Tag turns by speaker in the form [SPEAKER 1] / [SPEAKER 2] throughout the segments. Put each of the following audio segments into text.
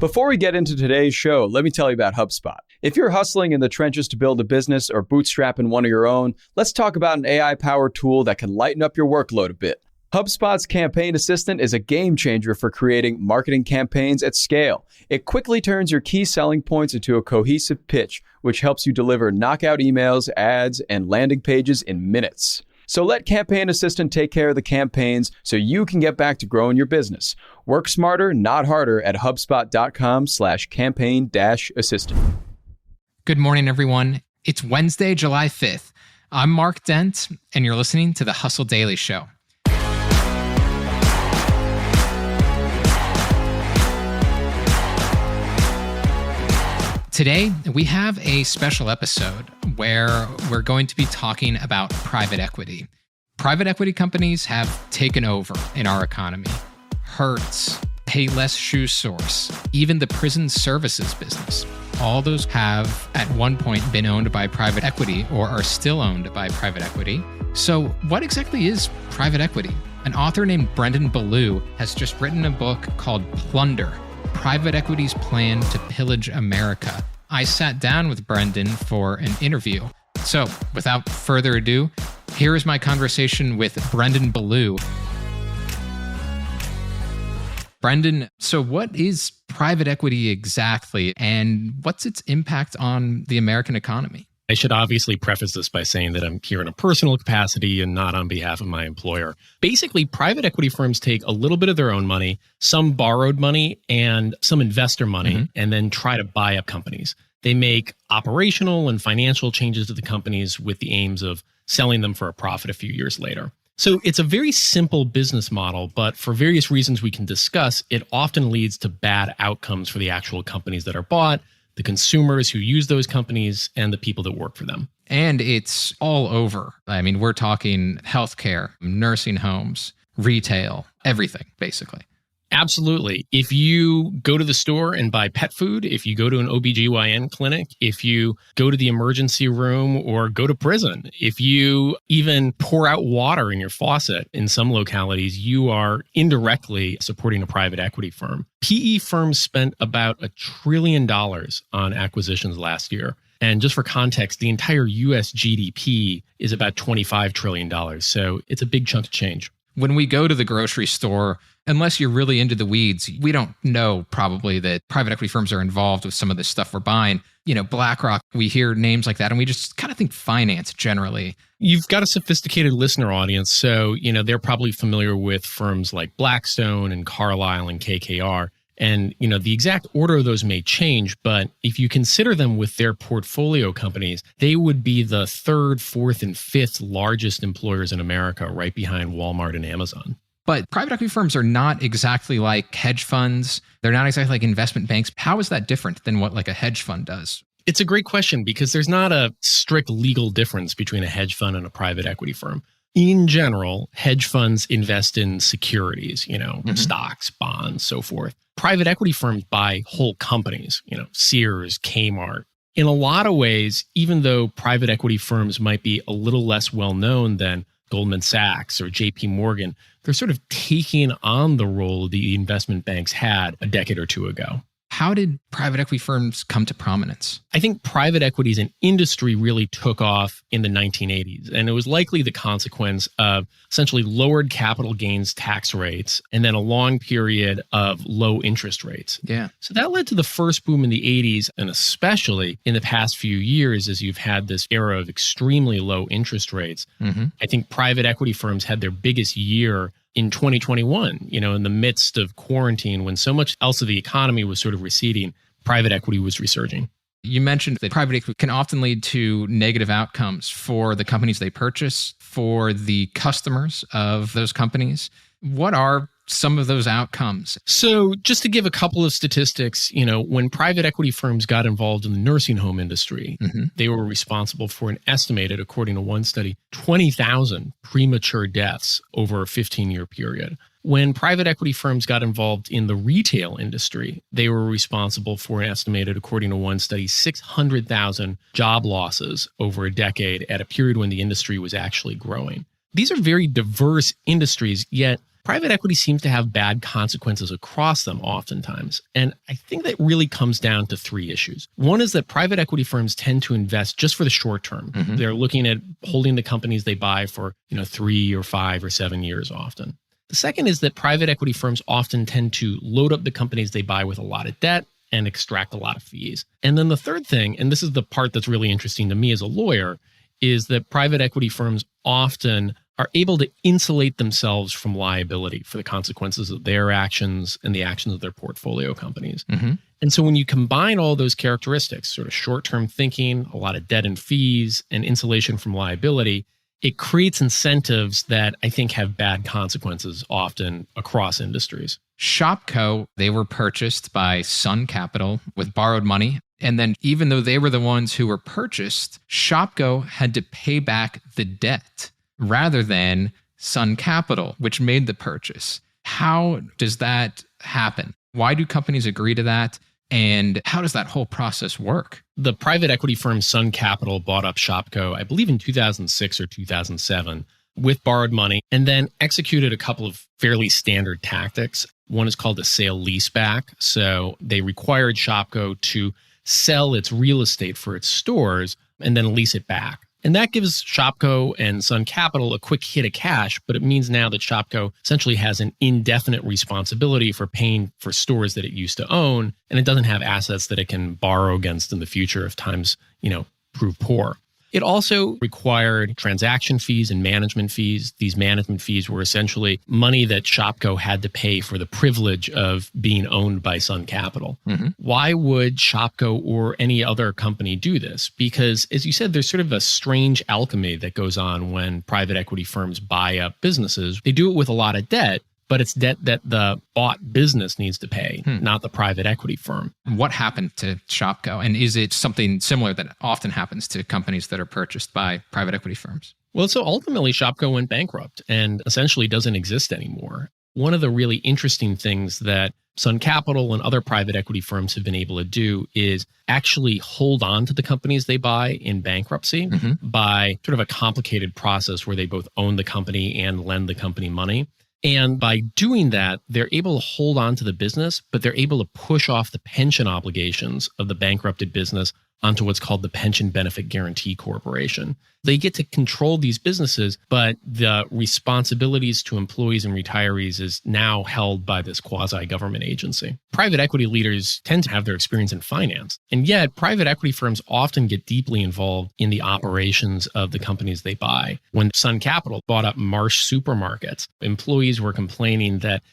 [SPEAKER 1] Before we get into today's show, let me tell you about HubSpot. If you're hustling in the trenches to build a business or bootstrapping one of your own, let's talk about an AI-powered tool that can lighten up your workload a bit. HubSpot's Campaign Assistant is a game changer for creating marketing campaigns at scale. It quickly turns your key selling points into a cohesive pitch, which helps you deliver knockout emails, ads, and landing pages in minutes. So let Campaign Assistant take care of the campaigns so you can get back to growing your business. Work smarter, not harder at HubSpot.com/campaign-assistant.
[SPEAKER 2] Good morning, everyone. It's Wednesday, July 5th. I'm Mark Dent, and you're listening to the Hustle Daily Show. Today, we have a special episode where we're going to be talking about private equity. Private equity companies have taken over in our economy. Hertz, Payless Shoe Source, even the prison services business. All those have at one point been owned by private equity or are still owned by private equity. So what exactly is private equity? An author named Brendan Ballou has just written a book called Plunder, Private Equity's Plan to Pillage America. I sat down with Brendan for an interview. So, without further ado, here is my conversation with Brendan Ballou. Brendan, so what is private equity exactly, and what's its impact on the American economy?
[SPEAKER 3] I should obviously preface this by saying that I'm here in a personal capacity and not on behalf of my employer. Basically, private equity firms take a little bit of their own money, some borrowed money, and some investor money, and then try to buy up companies. They make operational and financial changes to the companies with the aims of selling them for a profit a few years later. So it's a very simple business model, but for various reasons we can discuss, it often leads to bad outcomes for the actual companies that are bought, the consumers who use those companies, and the people that work for them.
[SPEAKER 2] And it's all over. I mean, we're talking healthcare, nursing homes, retail, everything, basically.
[SPEAKER 3] Absolutely. If you go to the store and buy pet food, if you go to an OBGYN clinic, if you go to the emergency room or go to prison, if you even pour out water in your faucet in some localities, you are indirectly supporting a private equity firm. PE firms spent about $1 trillion on acquisitions last year. And just for context, the entire US GDP is about $25 trillion. So it's a big chunk of change.
[SPEAKER 2] When we go to the grocery store, unless you're really into the weeds, we don't know probably that private equity firms are involved with some of this stuff we're buying. You know, BlackRock, we hear names like that, and we just kind of think finance generally.
[SPEAKER 3] You've got a sophisticated listener audience, so, they're probably familiar with firms like Blackstone and Carlyle and KKR. And, the exact order of those may change, but if you consider them with their portfolio companies, they would be the third, fourth, and fifth largest employers in America, right behind Walmart and Amazon.
[SPEAKER 2] But private equity firms are not exactly like hedge funds. They're not exactly like investment banks. How is that different than what like a hedge fund does?
[SPEAKER 3] It's a great question because there's not a strict legal difference between a hedge fund and a private equity firm. In general, hedge funds invest in securities, stocks, bonds, so forth. Private equity firms buy whole companies, Sears, Kmart. In a lot of ways, even though private equity firms might be a little less well known than Goldman Sachs or JP Morgan, they're sort of taking on the role the investment banks had a decade or two ago.
[SPEAKER 2] How did private equity firms come to prominence?
[SPEAKER 3] I think private equity as an industry really took off in the 1980s, and it was likely the consequence of essentially lowered capital gains tax rates and then a long period of low interest rates.
[SPEAKER 2] Yeah.
[SPEAKER 3] So that led to the first boom in the 80s, and especially in the past few years as you've had this era of extremely low interest rates. I think private equity firms had their biggest year in 2021, in the midst of quarantine, when so much else of the economy was sort of receding, private equity was resurging.
[SPEAKER 2] You mentioned that private equity can often lead to negative outcomes for the companies they purchase, for the customers of those companies. What are some of those outcomes?
[SPEAKER 3] So just to give a couple of statistics, when private equity firms got involved in the nursing home industry, they were responsible for an estimated, according to one study, 20,000 premature deaths over a 15-year period. When private equity firms got involved in the retail industry, they were responsible for an estimated, according to one study, 600,000 job losses over a decade at a period when the industry was actually growing. These are very diverse industries, yet private equity seems to have bad consequences across them oftentimes. And I think that really comes down to three issues. One is that private equity firms tend to invest just for the short term. They're looking at holding the companies they buy for 3 or 5 or 7 years often. The second is that private equity firms often tend to load up the companies they buy with a lot of debt and extract a lot of fees. And then the third thing, and this is the part that's really interesting to me as a lawyer, is that private equity firms often are able to insulate themselves from liability for the consequences of their actions and the actions of their portfolio companies. And so when you combine all those characteristics, sort of short-term thinking, a lot of debt and fees, and insulation from liability, it creates incentives that I think have bad consequences often across industries.
[SPEAKER 2] Shopko, they were purchased by Sun Capital with borrowed money. And then even though they were the ones who were purchased, Shopko had to pay back the debt rather than Sun Capital, which made the purchase. How does that happen? Why do companies agree to that? And how does that whole process work?
[SPEAKER 3] The private equity firm Sun Capital bought up Shopko, I believe in 2006 or 2007, with borrowed money, and then executed a couple of fairly standard tactics. One is called a sale leaseback. So they required Shopko to sell its real estate for its stores and then lease it back. And that gives Shopko and Sun Capital a quick hit of cash, but it means now that Shopko essentially has an indefinite responsibility for paying for stores that it used to own, and it doesn't have assets that it can borrow against in the future if times, prove poor. It also required transaction fees and management fees. These management fees were essentially money that Shopko had to pay for the privilege of being owned by Sun Capital. Why would Shopko or any other company do this? Because, as you said, there's sort of a strange alchemy that goes on when private equity firms buy up businesses. They do it with a lot of debt, but it's debt that the bought business needs to pay, not the private equity firm.
[SPEAKER 2] What happened to Shopko? And is it something similar that often happens to companies that are purchased by private equity firms?
[SPEAKER 3] Well, so ultimately, Shopko went bankrupt and essentially doesn't exist anymore. One of the really interesting things that Sun Capital and other private equity firms have been able to do is actually hold on to the companies they buy in bankruptcy by sort of a complicated process where they both own the company and lend the company money. And by doing that, they're able to hold on to the business, but they're able to push off the pension obligations of the bankrupted business onto what's called the Pension Benefit Guarantee Corporation. They get to control these businesses, but the responsibilities to employees and retirees is now held by this quasi-government agency. Private equity leaders tend to have their experience in finance, and yet private equity firms often get deeply involved in the operations of the companies they buy. When Sun Capital bought up Marsh Supermarkets, employees were complaining that,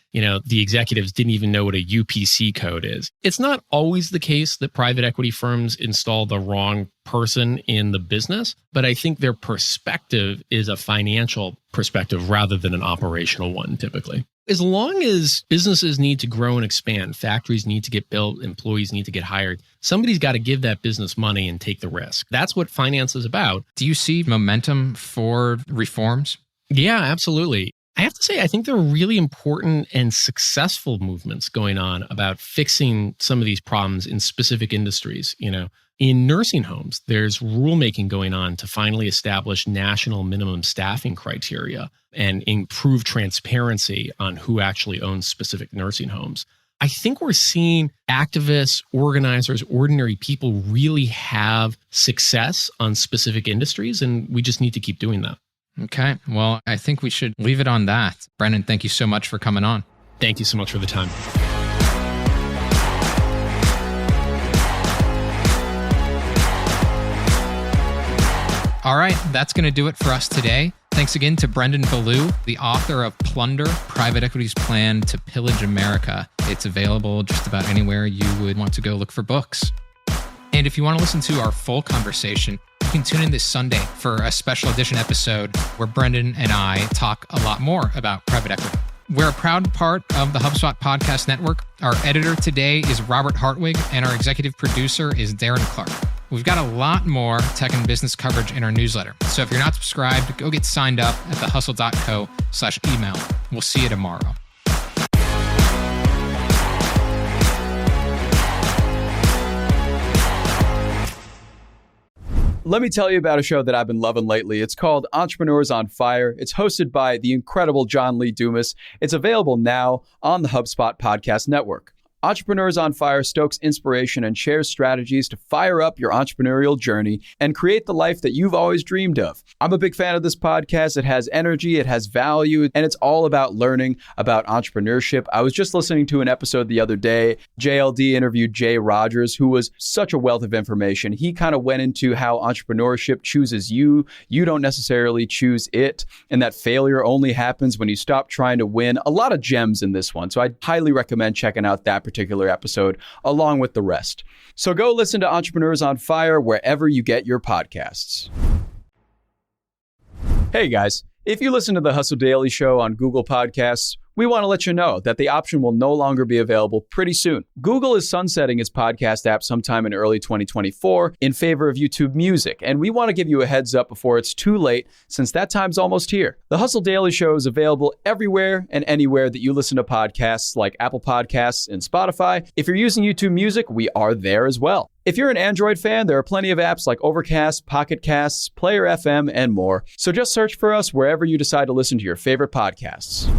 [SPEAKER 3] the executives didn't even know what a UPC code is. It's not always the case that private equity firms install the wrong person in the business, but I think their perspective is a financial perspective rather than an operational one, typically. As long as businesses need to grow and expand, factories need to get built, employees need to get hired, somebody's got to give that business money and take the risk. That's what finance is about.
[SPEAKER 2] Do you see momentum for reforms?
[SPEAKER 3] Yeah, absolutely. I have to say, I think there are really important and successful movements going on about fixing some of these problems in specific industries. In nursing homes, there's rulemaking going on to finally establish national minimum staffing criteria and improve transparency on who actually owns specific nursing homes. I think we're seeing activists, organizers, ordinary people really have success on specific industries, and we just need to keep doing that.
[SPEAKER 2] Okay. Well, I think we should leave it on that. Brendan, thank you so much for coming on.
[SPEAKER 3] Thank you so much for the time.
[SPEAKER 2] All right, that's going to do it for us today. Thanks again to Brendan Ballou, the author of Plunder, Private Equity's Plan to Pillage America. It's available just about anywhere you would want to go look for books. And if you want to listen to our full conversation, you can tune in this Sunday for a special edition episode where Brendan and I talk a lot more about private equity. We're a proud part of the HubSpot Podcast Network. Our editor today is Robert Hartwig, and our executive producer is Darren Clarke. We've got a lot more tech and business coverage in our newsletter. So if you're not subscribed, go get signed up at thehustle.co/email. We'll see you tomorrow.
[SPEAKER 1] Let me tell you about a show that I've been loving lately. It's called Entrepreneurs on Fire. It's hosted by the incredible John Lee Dumas. It's available now on the HubSpot podcast network. Entrepreneurs on Fire stokes inspiration and shares strategies to fire up your entrepreneurial journey and create the life that you've always dreamed of. I'm a big fan of this podcast. It has energy, it has value, and it's all about learning about entrepreneurship. I was just listening to an episode the other day. JLD interviewed Jay Rogers, who was such a wealth of information. He kind of went into how entrepreneurship chooses you. You don't necessarily choose it, and that failure only happens when you stop trying to win. A lot of gems in this one, so I highly recommend checking out that particular episode along with the rest. So go listen to Entrepreneurs on Fire wherever you get your podcasts. Hey guys, if you listen to the Hustle Daily Show on Google Podcasts, we want to let you know that the option will no longer be available pretty soon. Google is sunsetting its podcast app sometime in early 2024 in favor of YouTube Music, and we want to give you a heads up before it's too late since that time's almost here. The Hustle Daily Show is available everywhere and anywhere that you listen to podcasts like Apple Podcasts and Spotify. If you're using YouTube Music, we are there as well. If you're an Android fan, there are plenty of apps like Overcast, Pocket Casts, Player FM, and more. So just search for us wherever you decide to listen to your favorite podcasts.